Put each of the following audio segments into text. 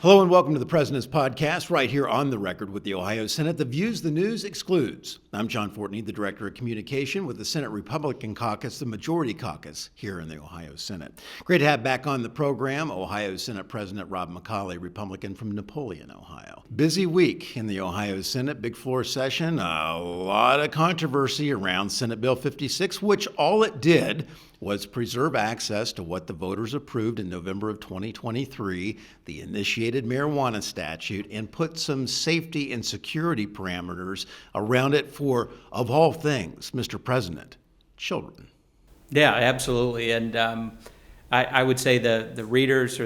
Hello and welcome to the President's Podcast, right here on the record with the Ohio Senate. The views the news excludes. I'm John Fortney, the Director of Communication with the Senate Republican Caucus, the Majority Caucus here in the Ohio Senate. Great to have back on the program Ohio Senate President Rob McColley, Republican from Napoleon, Ohio. Busy week in the Ohio Senate, big floor session, a lot of controversy around Senate Bill 56, which all it did was preserve access to what the voters approved in November of 2023, the initiated marijuana statute, and put some safety and security parameters around it for, of all things, Mr. President, children. Yeah, absolutely. And I would say the readers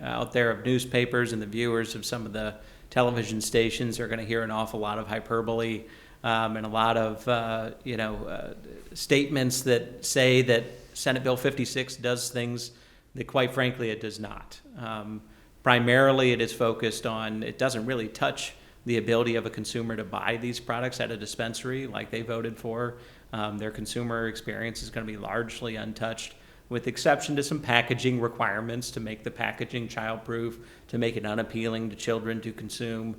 out there of newspapers and the viewers of some of the television stations are going to hear an awful lot of hyperbole and a lot of statements that say that Senate Bill 56 does things that, quite frankly, it does not. Primarily, it is focused on, it doesn't really touch the ability of a consumer to buy these products at a dispensary like they voted for. Their consumer experience is going to be largely untouched, with exception to some packaging requirements to make the packaging childproof, to make it unappealing to children to consume.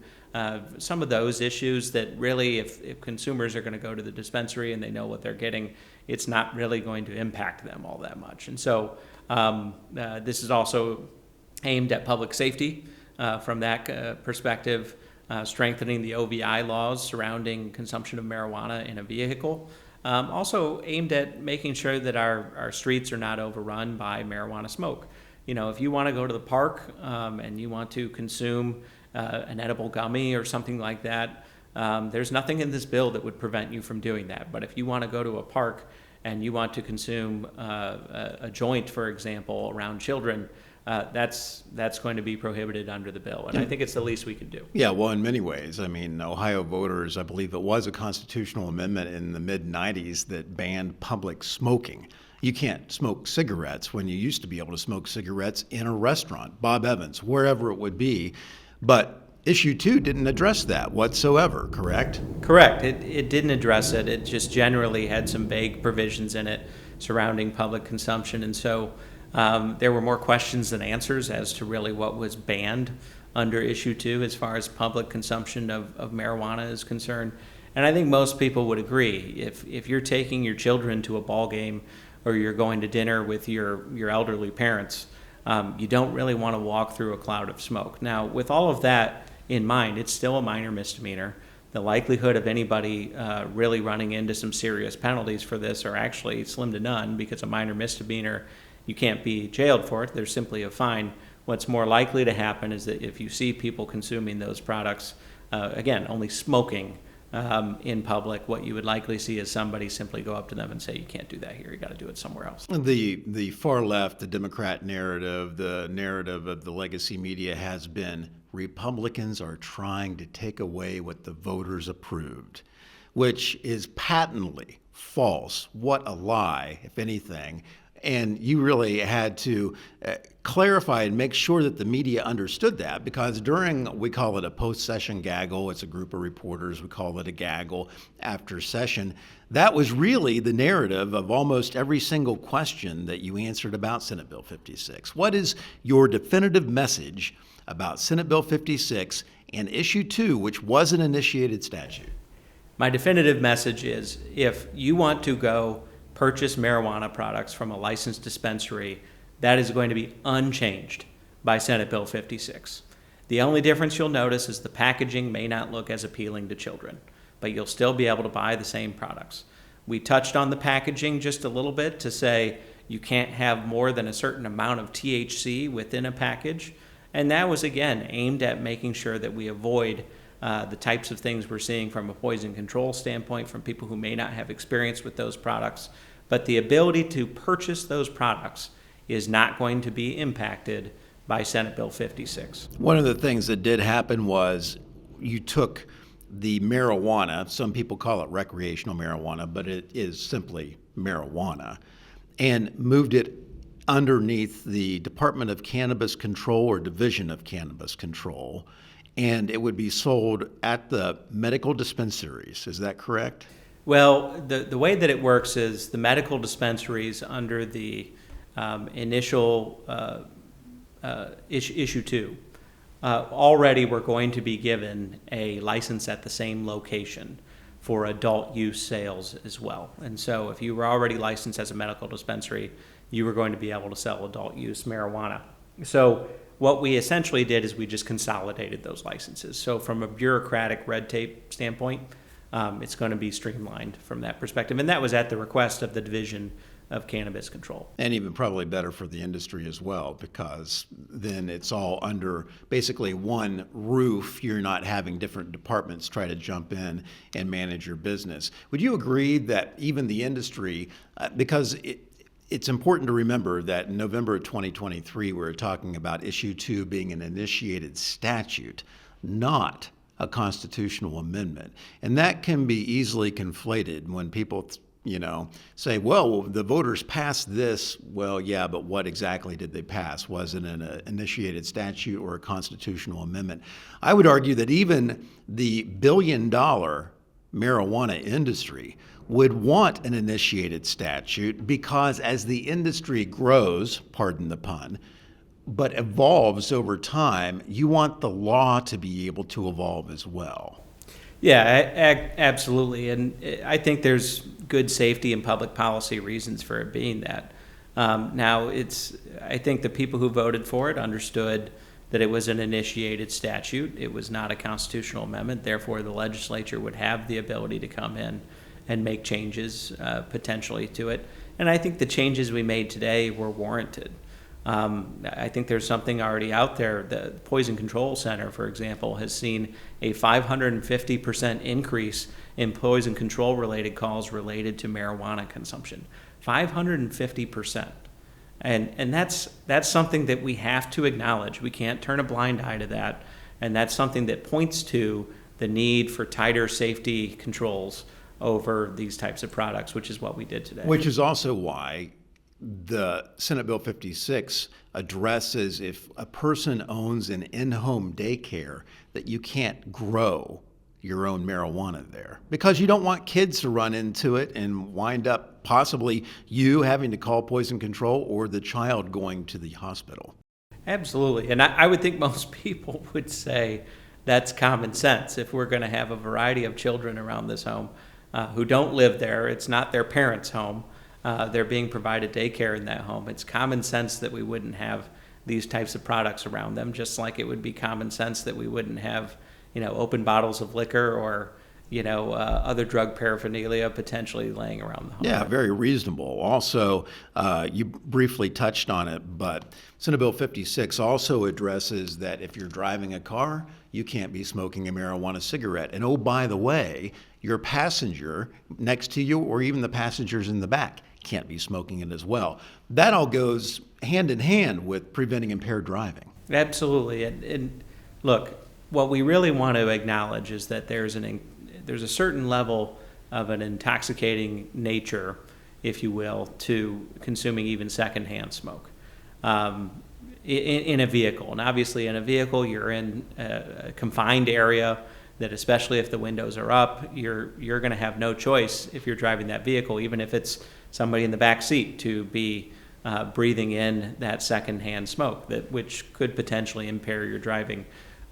Some of those issues that really, if consumers are going to go to the dispensary and they know what they're getting, it's not really going to impact them all that much. And so this is also aimed at public safety from that perspective, strengthening the OVI laws surrounding consumption of marijuana in a vehicle. Also aimed at making sure that our streets are not overrun by marijuana smoke. You know, if you want to go to the park and you want to consume an edible gummy or something like that, there's nothing in this bill that would prevent you from doing that. But if you want to go to a park and you want to consume a joint, for example, around children, that's going to be prohibited under the bill. And I think it's the least we could do. Yeah, well, in many ways. I mean, Ohio voters, I believe it was a constitutional amendment in the mid-'90s that banned public smoking. You can't smoke cigarettes when you used to be able to smoke cigarettes in a restaurant, Bob Evans, wherever it would be. But Issue 2 didn't address that whatsoever, correct? Correct. It didn't address it. It just generally had some vague provisions in it surrounding public consumption. And so there were more questions than answers as to really what was banned under Issue 2 as far as public consumption of marijuana is concerned. And I think most people would agree. If you're taking your children to a ball game or you're going to dinner with your elderly parents, you don't really want to walk through a cloud of smoke. Now, with all of that in mind, it's still a minor misdemeanor. The likelihood of anybody really running into some serious penalties for this are actually slim to none, because a minor misdemeanor, you can't be jailed for it. There's simply a fine. What's more likely to happen is that if you see people consuming those products, again, only smoking in public, what you would likely see is somebody simply go up to them and say, you can't do that here, you got to do it somewhere else. The far left, the Democrat narrative, the narrative of the legacy media has been Republicans are trying to take away what the voters approved, which is patently false. What a lie, if anything. And you really had to clarify and make sure that the media understood that, because during, we call it a post-session gaggle, it's a group of reporters, we call it a gaggle after session. That was really the narrative of almost every single question that you answered about Senate Bill 56. What is your definitive message about Senate Bill 56 and Issue 2, which was an initiated statute? My definitive message is, if you want to go purchase marijuana products from a licensed dispensary, that is going to be unchanged by Senate Bill 56. The only difference you'll notice is the packaging may not look as appealing to children, but you'll still be able to buy the same products. We touched on the packaging just a little bit to say you can't have more than a certain amount of THC within a package, and that was, again, aimed at making sure that we avoid the types of things we're seeing from a poison control standpoint from people who may not have experience with those products. But the ability to purchase those products is not going to be impacted by Senate Bill 56. One of the things that did happen was you took the marijuana, some people call it recreational marijuana, but it is simply marijuana, and moved it underneath the Department of Cannabis Control or Division of Cannabis Control, and it would be sold at the medical dispensaries. Is that correct? Well, the way that it works is the medical dispensaries under the initial issue 2 already were going to be given a license at the same location for adult use sales as well. And so if you were already licensed as a medical dispensary, you were going to be able to sell adult use marijuana. So what we essentially did is we just consolidated those licenses. So from a bureaucratic red tape standpoint, it's going to be streamlined from that perspective. And that was at the request of the Division of Cannabis Control. And even probably better for the industry as well, because then it's all under basically one roof. You're not having different departments try to jump in and manage your business. Would you agree that even the industry, because it's important to remember that in November of 2023, we were talking about Issue 2 being an initiated statute, not a constitutional amendment. And that can be easily conflated when people say, well, the voters passed this. Well, yeah, but what exactly did they pass? Was it an initiated statute or a constitutional amendment? I would argue that even the billion-dollar marijuana industry would want an initiated statute, because as the industry grows, pardon the pun, but evolves over time, you want the law to be able to evolve as well. Yeah, absolutely. And I think there's good safety and public policy reasons for it being that. Now, I think the people who voted for it understood that it was an initiated statute. It was not a constitutional amendment. Therefore, the legislature would have the ability to come in and make changes potentially to it. And I think the changes we made today were warranted. I think there's something already out there. The Poison Control Center, for example, has seen a 550% increase in poison control related calls related to marijuana consumption. 550%. And that's something that we have to acknowledge. We can't turn a blind eye to that. And that's something that points to the need for tighter safety controls over these types of products, which is what we did today. Which is also why the Senate Bill 56 addresses if a person owns an in-home daycare, that you can't grow your own marijuana there, because you don't want kids to run into it and wind up possibly you having to call poison control or the child going to the hospital. Absolutely. And I would think most people would say that's common sense. If we're going to have a variety of children around this home who don't live there, it's not their parents' home. They're being provided daycare in that home. It's common sense that we wouldn't have these types of products around them, just like it would be common sense that we wouldn't have, open bottles of liquor or, other drug paraphernalia potentially laying around the home. Yeah, very reasonable. Also, you briefly touched on it, but Senate Bill 56 also addresses that if you're driving a car, you can't be smoking a marijuana cigarette. And oh, by the way, your passenger next to you or even the passengers in the back can't be smoking it as well. That all goes hand in hand with preventing impaired driving. Absolutely. And look, what we really want to acknowledge is that there's a certain level of an intoxicating nature, if you will, to consuming even secondhand smoke in a vehicle. And obviously in a vehicle, you're in a confined area that, especially if the windows are up, you're going to have no choice if you're driving that vehicle, even if it's somebody in the back seat, to be breathing in that secondhand smoke, which could potentially impair your driving.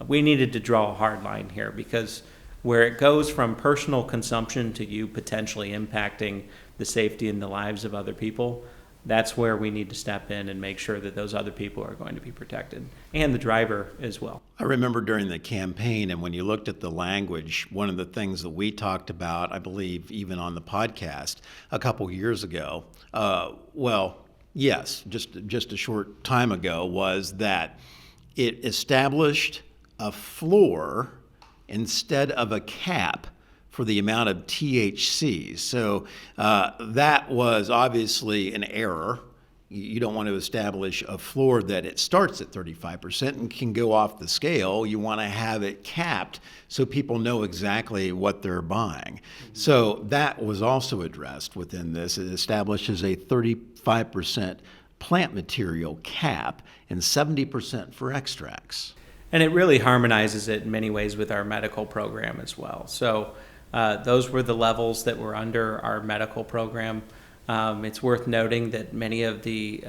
We needed to draw a hard line here, because where it goes from personal consumption to you potentially impacting the safety and the lives of other people, that's where we need to step in and make sure that those other people are going to be protected, and the driver as well. I remember during the campaign, and when you looked at the language, one of the things that we talked about, I believe even on the podcast a couple years ago, just a short time ago, was that it established a floor instead of a cap for the amount of THC. So that was obviously an error. You don't want to establish a floor that it starts at 35% and can go off the scale. You want to have it capped so people know exactly what they're buying. So that was also addressed within this. It establishes a 35% plant material cap and 70% for extracts. And it really harmonizes it in many ways with our medical program as well. So those were the levels that were under our medical program. It's worth noting that many of the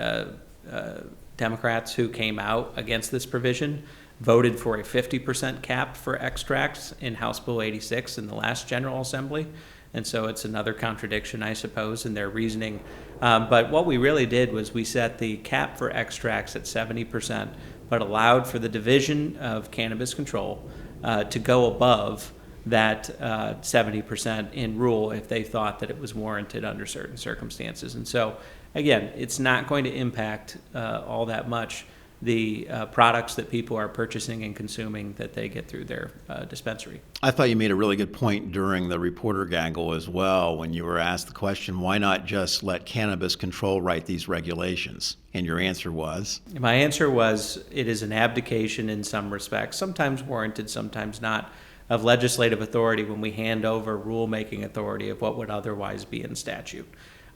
Democrats who came out against this provision voted for a 50% cap for extracts in House Bill 86 in the last General Assembly. And so it's another contradiction, I suppose, in their reasoning. But what we really did was we set the cap for extracts at 70%, but allowed for the Division of Cannabis Control to go above that 70% in rule if they thought that it was warranted under certain circumstances. And so, again, it's not going to impact all that much the products that people are purchasing and consuming that they get through their dispensary. I thought you made a really good point during the reporter gaggle as well when you were asked the question, why not just let Cannabis Control write these regulations? And your answer was? My answer was it is an abdication in some respects, sometimes warranted, sometimes not, of legislative authority when we hand over rulemaking authority of what would otherwise be in statute.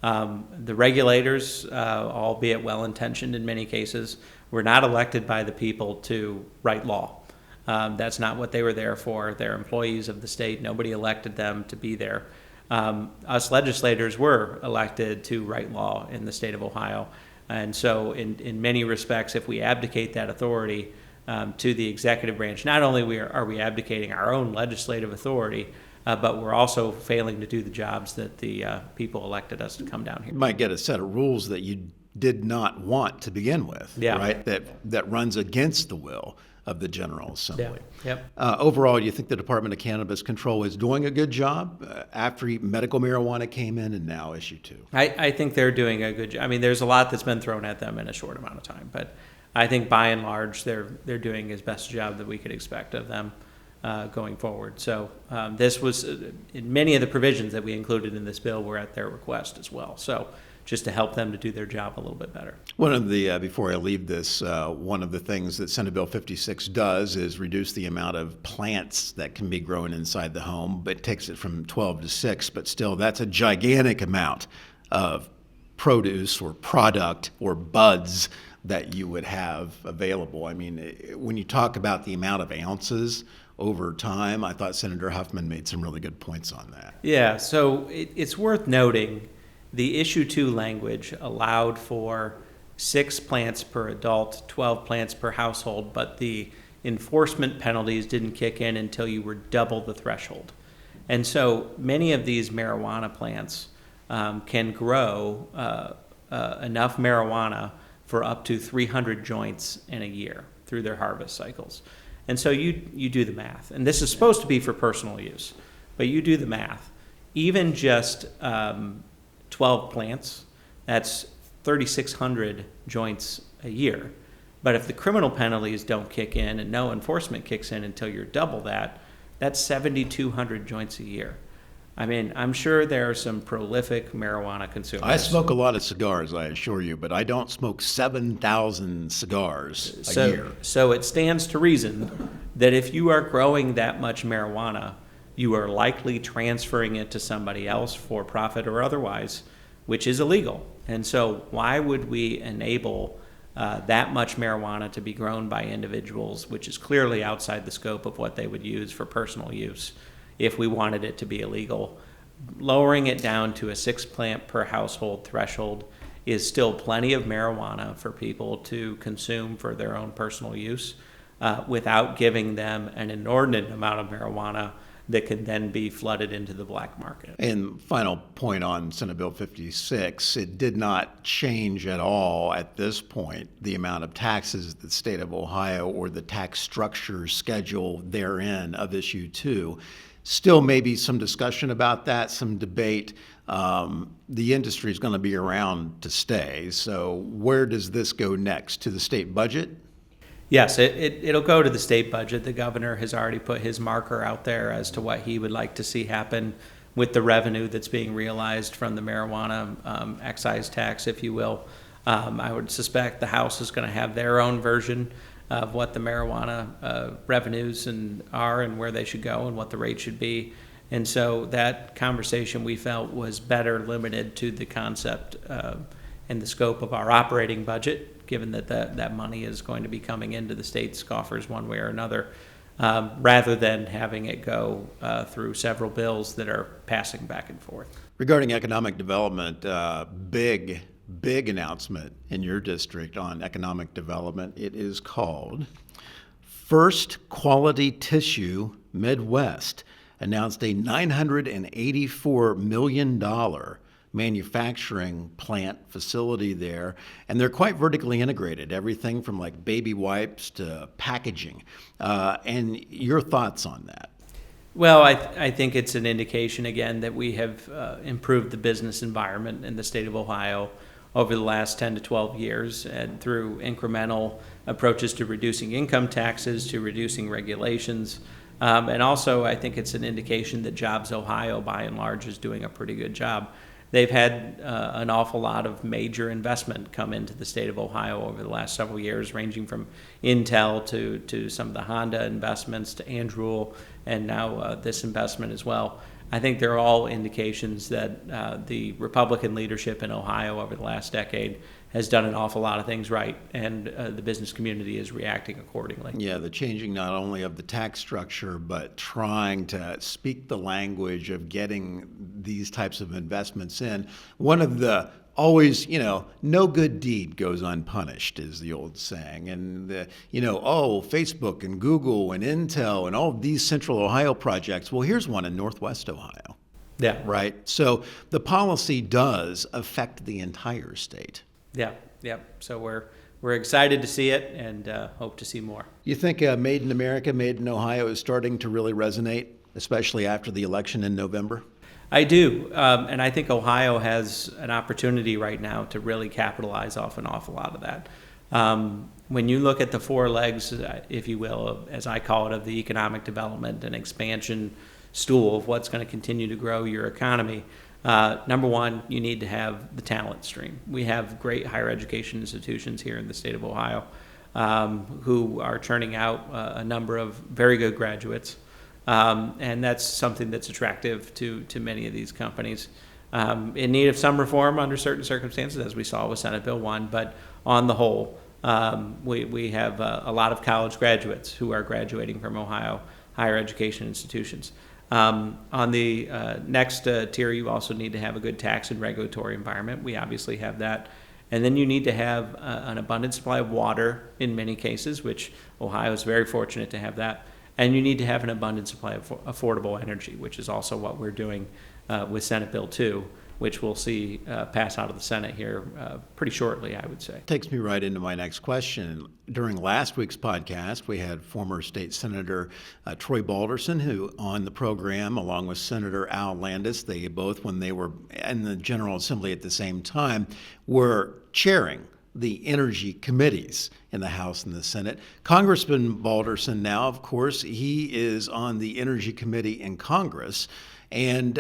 The regulators, albeit well-intentioned in many cases, were not elected by the people to write law. That's not what they were there for. They're employees of the state. Nobody elected them to be there. Us legislators were elected to write law in the state of Ohio. And so in many respects, if we abdicate that authority to the executive branch, not only are we abdicating our own legislative authority, but we're also failing to do the jobs that the people elected us to come down here. You might get a set of rules that you did not want to begin with, Yeah. right? That runs against the will of the General Assembly. Yeah. Yep. Overall, you think the Department of Cannabis Control is doing a good job after medical marijuana came in and now issue 2? I think they're doing a good job. I mean, there's a lot that's been thrown at them in a short amount of time, but I think by and large they're doing as best a job that we could expect of them going forward. So this was many of the provisions that we included in this bill were at their request as well. So just to help them to do their job a little bit better. One of the, before I leave this, one of the things that Senate Bill 56 does is reduce the amount of plants that can be grown inside the home, but takes it from 12 to 6, but still that's a gigantic amount of produce or product or buds that you would have available. I mean, when you talk about the amount of ounces over time, I thought Senator Huffman made some really good points on that. Yeah, so it's worth noting the issue 2 language allowed for 6 plants per adult, 12 plants per household, but the enforcement penalties didn't kick in until you were double the threshold. And so many of these marijuana plants can grow enough marijuana for up to 300 joints in a year through their harvest cycles. And so you do the math. And this is supposed to be for personal use, but you do the math. Even just 12 plants, that's 3,600 joints a year. But if the criminal penalties don't kick in and no enforcement kicks in until you're double that, that's 7,200 joints a year. I mean, I'm sure there are some prolific marijuana consumers. I smoke a lot of cigars, I assure you, but I don't smoke 7,000 cigars a year. So it stands to reason that if you are growing that much marijuana, you are likely transferring it to somebody else for profit or otherwise, which is illegal. And so why would we enable that much marijuana to be grown by individuals, which is clearly outside the scope of what they would use for personal use, if we wanted it to be illegal? Lowering it down to a 6 plant per household threshold is still plenty of marijuana for people to consume for their own personal use without giving them an inordinate amount of marijuana that can then be flooded into the black market. And final point on Senate Bill 56, it did not change at all at this point the amount of taxes that the state of Ohio or the tax structure schedule therein of issue 2. Still maybe some discussion about that, some debate. The industry is going to be around to stay. So where does this go next? To the state budget? Yes, it'll go to the state budget. The governor has already put his marker out there as to what he would like to see happen with the revenue that's being realized from the marijuana excise tax, if you will. I would suspect the House is going to have their own version of what the marijuana revenues are and where they should go and what the rate should be. And so that conversation we felt was better limited to the concept and the scope of our operating budget, given that that money is going to be coming into the state's coffers one way or another, rather than having it go through several bills that are passing back and forth. Regarding economic development, big announcement in your district on economic development. It is called First Quality Tissue Midwest announced a $984 million manufacturing plant facility there, and they're quite vertically integrated, everything from like baby wipes to packaging. And your thoughts on that? Well, I think it's an indication, again, that we have improved the business environment in the state of Ohio over the last 10 to 12 years, and through incremental approaches to reducing income taxes, to reducing regulations. And also, I think it's an indication that Jobs Ohio, by and large, is doing a pretty good job. They've had an awful lot of major investment come into the state of Ohio over the last several years, ranging from Intel to some of the Honda investments to Andrew, and now this investment as well. I think they're all indications that the Republican leadership in Ohio over the last decade has done an awful lot of things right, and the business community is reacting accordingly. Yeah, the changing not only of the tax structure, but trying to speak the language of getting these types of investments in. One of the always, no good deed goes unpunished is the old saying. And, Facebook and Google and Intel and all these Central Ohio projects. Well, here's one in Northwest Ohio. Yeah. Right? So the policy does affect the entire state. Yeah. So we're excited to see it and hope to see more. You think Made in America, Made in Ohio is starting to really resonate, especially after the election in November? I do, and I think Ohio has an opportunity right now to really capitalize off an awful lot of that. When you look at the four legs, if you will, as I call it, of the economic development and expansion stool of what's going to continue to grow your economy, number one, you need to have the talent stream. We have great higher education institutions here in the state of Ohio who are churning out a number of very good graduates. And that's something that's attractive to many of these companies. In need of some reform under certain circumstances, as we saw with Senate Bill 1, but on the whole, we have a lot of college graduates who are graduating from Ohio higher education institutions. On the next tier, you also need to have a good tax and regulatory environment. We obviously have that. And then you need to have an abundant supply of water in many cases, which Ohio is very fortunate to have that. And you need to have an abundant supply of affordable energy, which is also what we're doing with Senate Bill 2, which we'll see pass out of the Senate here pretty shortly, I would say. Takes me right into my next question. During last week's podcast, we had former State Senator Troy Balderson, who on the program, along with Senator Al Landis. They both, when they were in the General Assembly at the same time, were chairing the energy committees in the House and the Senate. Congressman Balderson now, of course, he is on the Energy Committee in Congress, and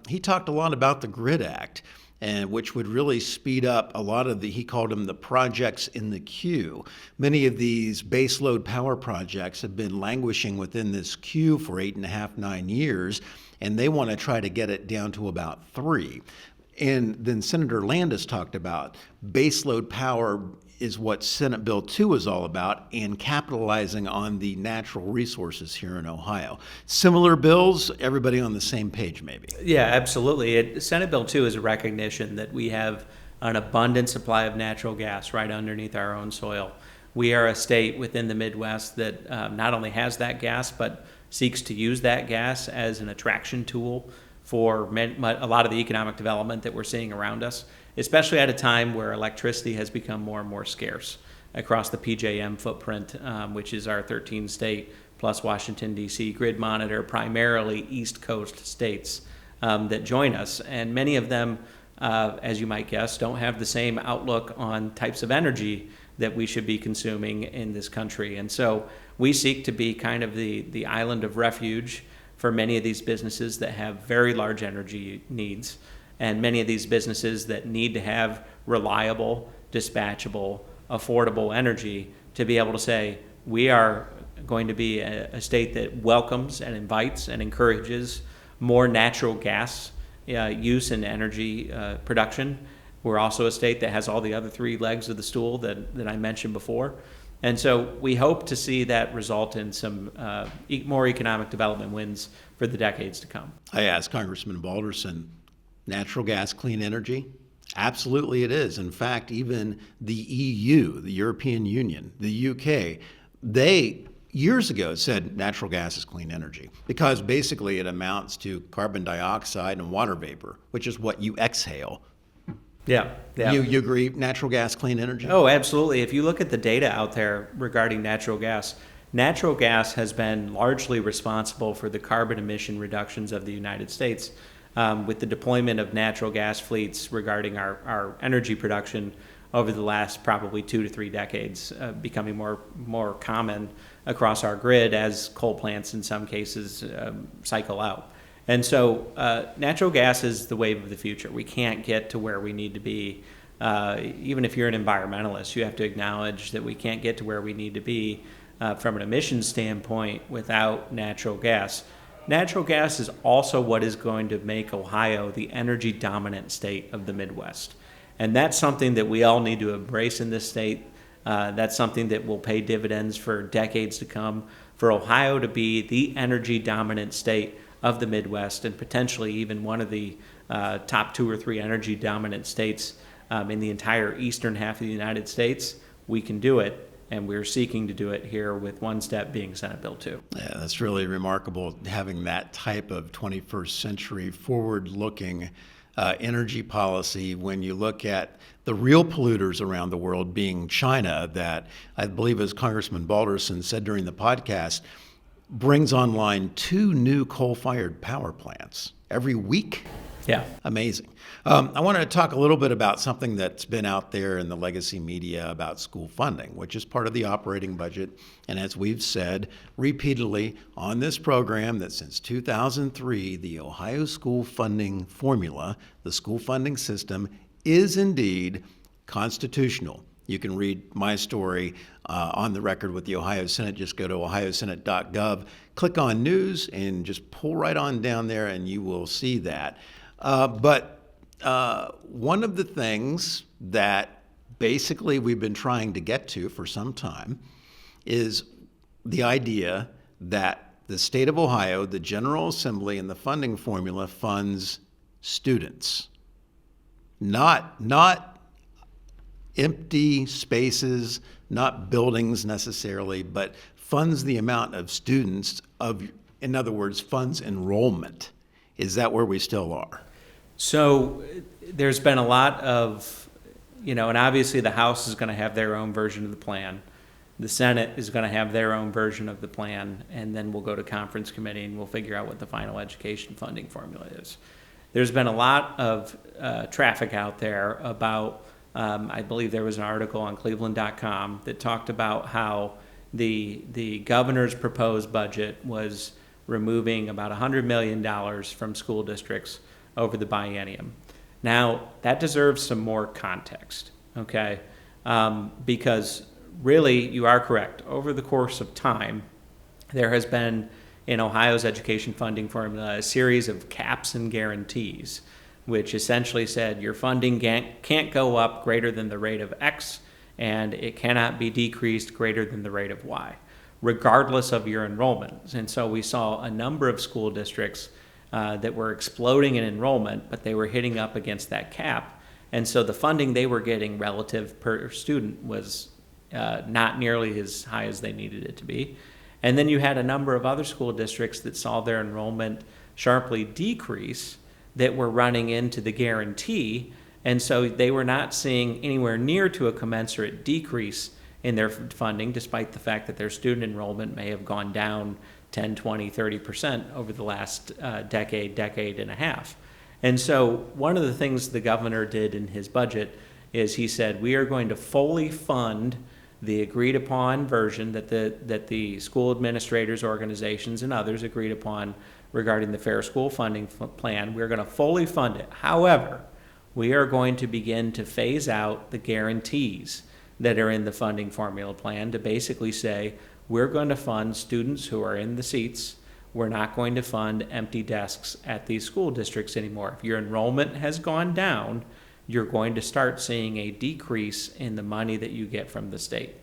he talked a lot about the GRID Act, and which would really speed up a lot of he called them the projects in the queue. Many of these baseload power projects have been languishing within this queue for 8.5, 9 years, and they want to try to get it down to about 3. And then Senator Landis talked about baseload power is what Senate Bill 2 is all about, and capitalizing on the natural resources here in Ohio. Similar bills, everybody on the same page maybe. Yeah, absolutely. Senate Bill 2 is a recognition that we have an abundant supply of natural gas right underneath our own soil. We are a state within the Midwest that not only has that gas, but seeks to use that gas as an attraction tool for a lot of the economic development that we're seeing around us, especially at a time where electricity has become more and more scarce across the PJM footprint, which is our 13-state plus Washington, D.C. grid monitor, primarily East Coast states that join us. And many of them, as you might guess, don't have the same outlook on types of energy that we should be consuming in this country. And so we seek to be kind of the island of refuge for many of these businesses that have very large energy needs, and many of these businesses that need to have reliable, dispatchable, affordable energy to be able to say, we are going to be a state that welcomes and invites and encourages more natural gas use in energy production. We're also a state that has all the other three legs of the stool that I mentioned before. And so we hope to see that result in some more economic development wins for the decades to come. I asked Congressman Balderson, natural gas, clean energy? Absolutely it is. In fact, even the EU, the European Union, the UK, they years ago said natural gas is clean energy because basically it amounts to carbon dioxide and water vapor, which is what you exhale. Yeah, yeah. You agree, natural gas, clean energy? Oh, absolutely. If you look at the data out there regarding natural gas has been largely responsible for the carbon emission reductions of the United States. With the deployment of natural gas fleets regarding our energy production over the last probably 2 to 3 decades, becoming more common across our grid as coal plants in some cases cycle out. And so natural gas is the wave of the future. We can't get to where we need to be. Even if you're an environmentalist, you have to acknowledge that we can't get to where we need to be from an emissions standpoint without natural gas. Natural gas is also what is going to make Ohio the energy dominant state of the Midwest. And that's something that we all need to embrace in this state. That's something that will pay dividends for decades to come. For Ohio to be the energy dominant state of the Midwest and potentially even one of the top 2 or 3 energy dominant states in the entire eastern half of the United States, we can do it. And we're seeking to do it here with one step being Senate Bill 2. Yeah, that's really remarkable, having that type of 21st century forward-looking energy policy when you look at the real polluters around the world being China, that I believe, as Congressman Balderson said during the podcast, brings online 2 new coal-fired power plants every week. Yeah. Amazing. I want to talk a little bit about something that's been out there in the legacy media about school funding, which is part of the operating budget. And as we've said repeatedly on this program, that since 2003, the Ohio school funding formula, the school funding system, is indeed constitutional. You can read my story on the record with the Ohio Senate. Just go to ohiosenate.gov, click on news, and just pull right on down there, and you will see that. But one of the things that basically we've been trying to get to for some time is the idea that the state of Ohio, the General Assembly, and the funding formula funds students, not empty spaces, not buildings necessarily, but funds the amount of students in other words, funds enrollment. Is that where we still are? So there's been a lot of, and obviously the House is going to have their own version of the plan. The Senate is going to have their own version of the plan, and then we'll go to conference committee and we'll figure out what the final education funding formula is. There's been a lot of traffic out there about, I believe there was an article on cleveland.com that talked about how the governor's proposed budget was removing about $100 million from school districts over the biennium. Now, that deserves some more context, okay? Because really, you are correct. Over the course of time, there has been, in Ohio's education funding formula, a series of caps and guarantees, which essentially said your funding can't go up greater than the rate of X, and it cannot be decreased greater than the rate of Y, regardless of your enrollment. And so we saw a number of school districts that were exploding in enrollment, but they were hitting up against that cap. And so the funding they were getting relative per student was not nearly as high as they needed it to be. And then you had a number of other school districts that saw their enrollment sharply decrease that were running into the guarantee. And so they were not seeing anywhere near to a commensurate decrease in their funding, despite the fact that their student enrollment may have gone down 10, 20, 30% over the last decade and a half. And so one of the things the governor did in his budget is he said, we are going to fully fund the agreed upon version that the school administrators, organizations, and others agreed upon regarding the Fair School Funding Plan. We're going to fully fund it. However, we are going to begin to phase out the guarantees that are in the funding formula plan to basically say, we're going to fund students who are in the seats. We're not going to fund empty desks at these school districts anymore. If your enrollment has gone down, you're going to start seeing a decrease in the money that you get from the state.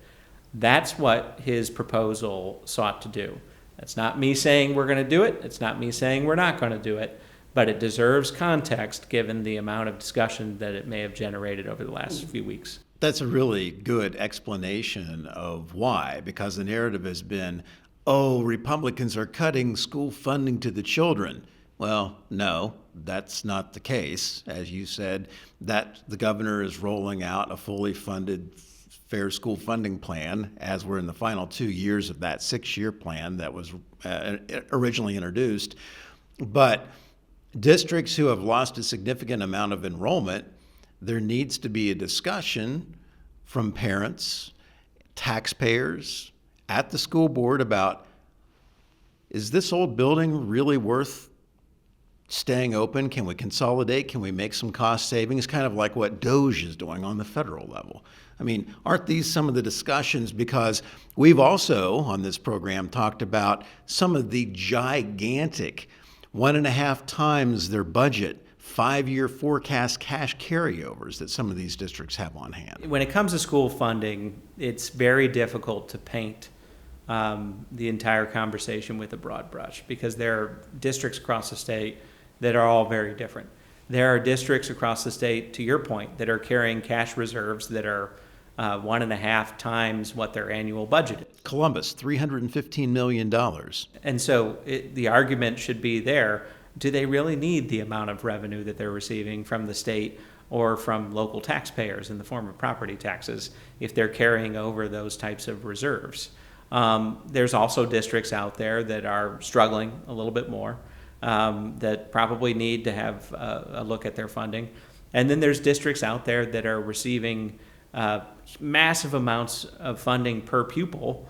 That's what his proposal sought to do. That's not me saying we're going to do it. It's not me saying we're not going to do it, but it deserves context given the amount of discussion that it may have generated over the last few weeks. That's a really good explanation of why, because the narrative has been, oh, Republicans are cutting school funding to the children. Well, no, that's not the case. As you said, that the governor is rolling out a fully funded fair school funding plan as we're in the final 2 years of that 6-year plan that was originally introduced. But districts who have lost a significant amount of enrollment, there needs to be a discussion from parents, taxpayers, at the school board about, is this old building really worth staying open? Can we consolidate? Can we make some cost savings? Kind of like what DOGE is doing on the federal level. I mean, aren't these some of the discussions? Because we've also, on this program, talked about some of the gigantic 1.5 times their budget 5-year forecast cash carryovers that some of these districts have on hand. When it comes to school funding, it's very difficult to paint the entire conversation with a broad brush because there are districts across the state that are all very different. There are districts across the state, to your point, that are carrying cash reserves that are 1.5 times what their annual budget is. Columbus, $315 million. And so the argument should be there. Do they really need the amount of revenue that they're receiving from the state or from local taxpayers in the form of property taxes if they're carrying over those types of reserves? There's also districts out there that are struggling a little bit more, that probably need to have a look at their funding. And then there's districts out there that are receiving massive amounts of funding per pupil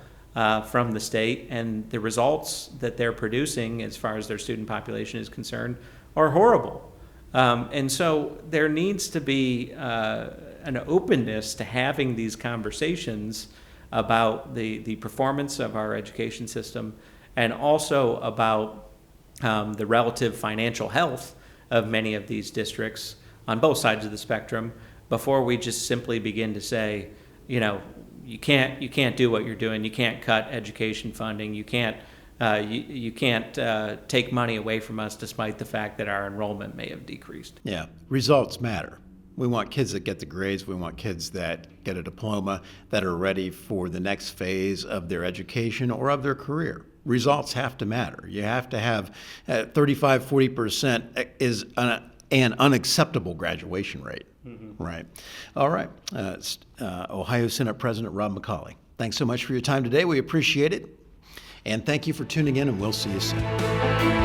from the state, and the results that they're producing as far as their student population is concerned are horrible. And so there needs to be an openness to having these conversations about the performance of our education system and also about the relative financial health of many of these districts on both sides of the spectrum before we just simply begin to say, you know, you can't do what you're doing. You can't cut education funding. You can't take money away from us despite the fact that our enrollment may have decreased. Yeah, results matter. We want kids that get the grades. We want kids that get a diploma, that are ready for the next phase of their education or of their career. Results have to matter. You have to have 35-40% is an unacceptable graduation rate. Mm-hmm. Right. All right. Ohio Senate President Rob McColley, thanks so much for your time today. We appreciate it. And thank you for tuning in, and we'll see you soon.